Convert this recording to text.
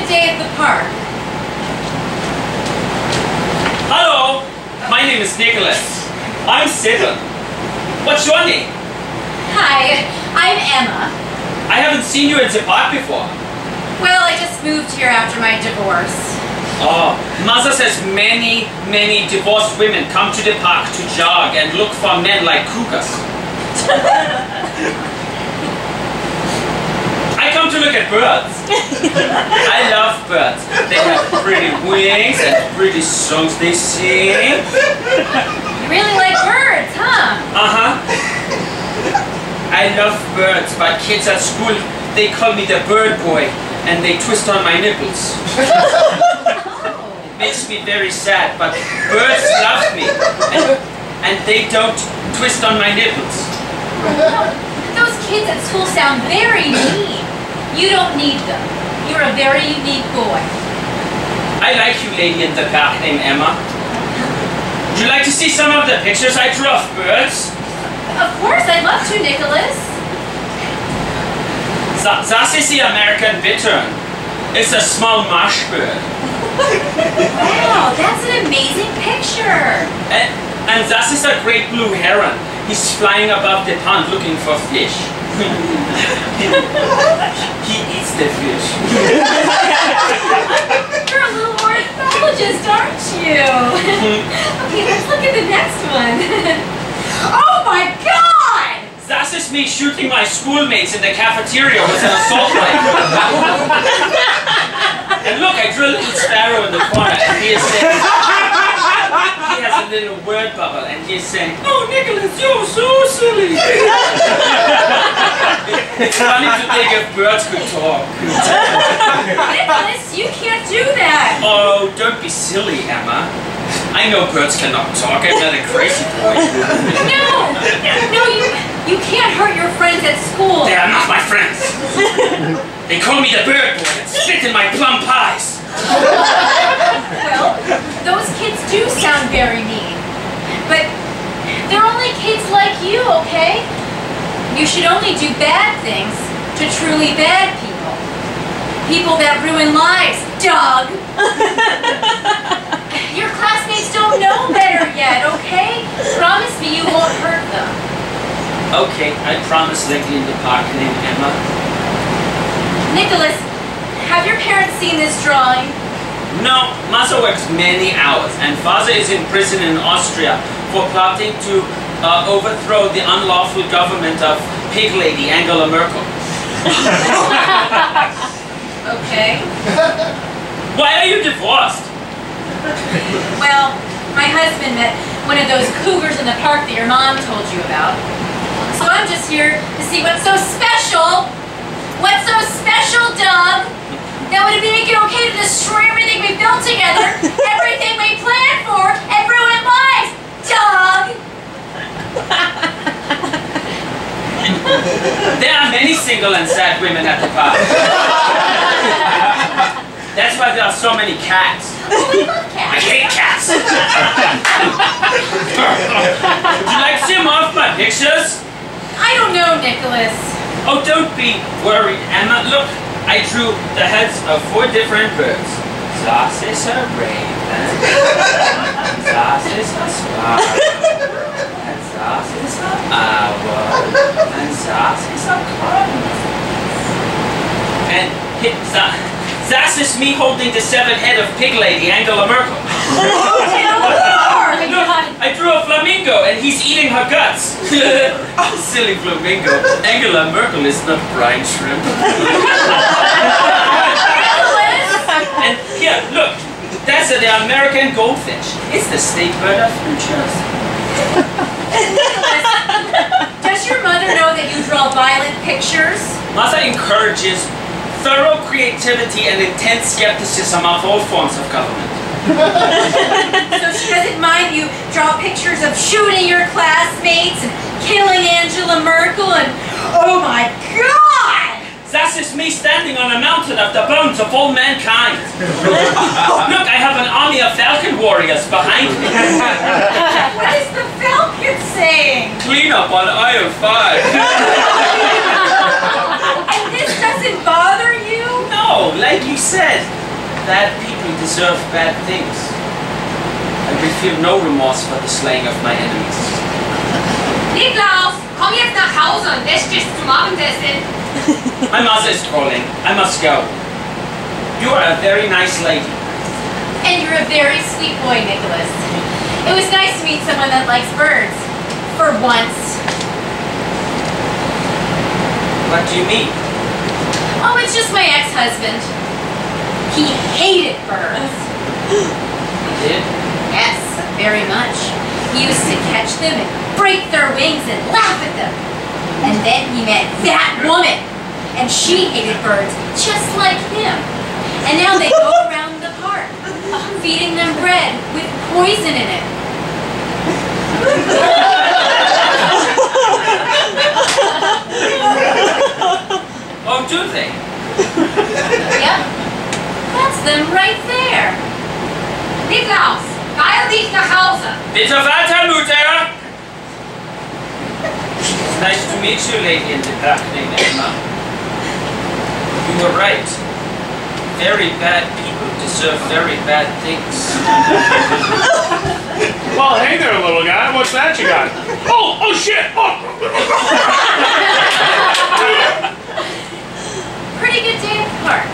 day at the park? Hello, my name is Nicholas. I'm 7. What's your name? Hi, I'm Emma. I haven't seen you in the park before. Well, I just moved here after my divorce. Oh, Mother says many divorced women come to the park to jog and look for men like cougars. I come to look at birds. I love birds. They have pretty wings and pretty songs they sing. You really like birds, huh? Uh-huh. I love birds, but kids at school, they call me the bird boy, and they twist on my nipples. It makes me very sad, but birds love me, and they don't twist on my nipples. Those kids at school sound very mean. You don't need them. You're a very unique boy. I like you, lady in the park named Emma. Would you like to see some of the pictures I drew of birds? Of course, I'd love to, Nicholas. That is the American bittern. It's a small marsh bird. Wow, that's an amazing picture. And that is a great blue heron. He's flying above the pond looking for fish. He eats the fish. You're a little ornithologist, aren't you? Okay, let's look at the next one. Oh my God! That is me shooting my schoolmates in the cafeteria with an assault rifle. And look, I drew a little sparrow in the corner, and he is saying, he has a little word bubble, and he is saying, "Oh, Nicholas, you're so silly." It's funny to think if birds could talk. Nicholas, you can't do that. Oh, don't be silly, Emma. I know birds cannot talk. I'm not a crazy boy. No, you can't hurt your friends at school. They are not my friends. They call me the bird boy and spit in my plum pies. Well, those kids do sound very mean. But they're only kids like you, okay? You should only do bad things to truly bad people. People that ruin lives, dog. Your classmates don't know better yet, okay? Promise me you won't hurt them. Okay, I promise, lady in the park named Emma. Nicholas, have your parents seen this drawing? No, Mother works many hours, and Father is in prison in Austria for plotting to overthrow the unlawful government of pig lady Angela Merkel. Okay. Why are you divorced? Well, my husband met one of those cougars in the park that your mom told you about. So I'm just here to see what's so special. What's so special, Doug? That would make it okay to destroy everything we built together, everything we planned for, and ruin lives, Doug! There are many single and sad women at the park. That's why there are so many cats. We love cats. I hate cats. Would you like to see more of my pictures? I don't know, Nicholas. Oh, don't be worried, Emma. Look, I drew the heads of 4 different birds. That is a raven. That is a sparrow. And that is an owl. And that is a cardinal. And that is me holding the 7th head of pig lady Angela Merkel. Look, I drew a flamingo and he's eating her guts. Silly flamingo. Angela Merkel is not brine shrimp. And here, look, that's the American goldfish. It's the state bird of New Jersey. Does your mother know that you draw violent pictures? Mother encourages thorough creativity and intense skepticism of all forms of government. So she doesn't mind you draw pictures of shooting your classmates and killing Angela Merkel and... Oh my God! That is me standing on a mountain of the bones of all mankind. Look, I have an army of falcon warriors behind me. What is the falcon saying? Clean up on aisle 5. And this doesn't bother you? No, like you said, bad people deserve bad things. I will feel no remorse for the slaying of my enemies. Niklaus, komm jetzt nach Hause und wäsch dich zum Abendessen. My mother is calling. I must go. You are a very nice lady. And you're a very sweet boy, Nicholas. It was nice to meet someone that likes birds. For once. What do you mean? Oh, it's just my ex-husband. He hated birds. He did? Yes, very much. He used to catch them and break their wings and laugh at them. And then he met that woman. And she hated birds just like him. And now they go around the park, feeding them bread with poison in it. Oh, do they? Yep, that's them right there. Niklaus, beeil dich nach Hause. Bitte weiter, Mutter! It's nice to meet you, Lady in the Dark named Emma. You were right. Very bad people deserve very bad things. Well, hey there, little guy. What's that you got? Oh shit! Oh. Pretty good day at the park.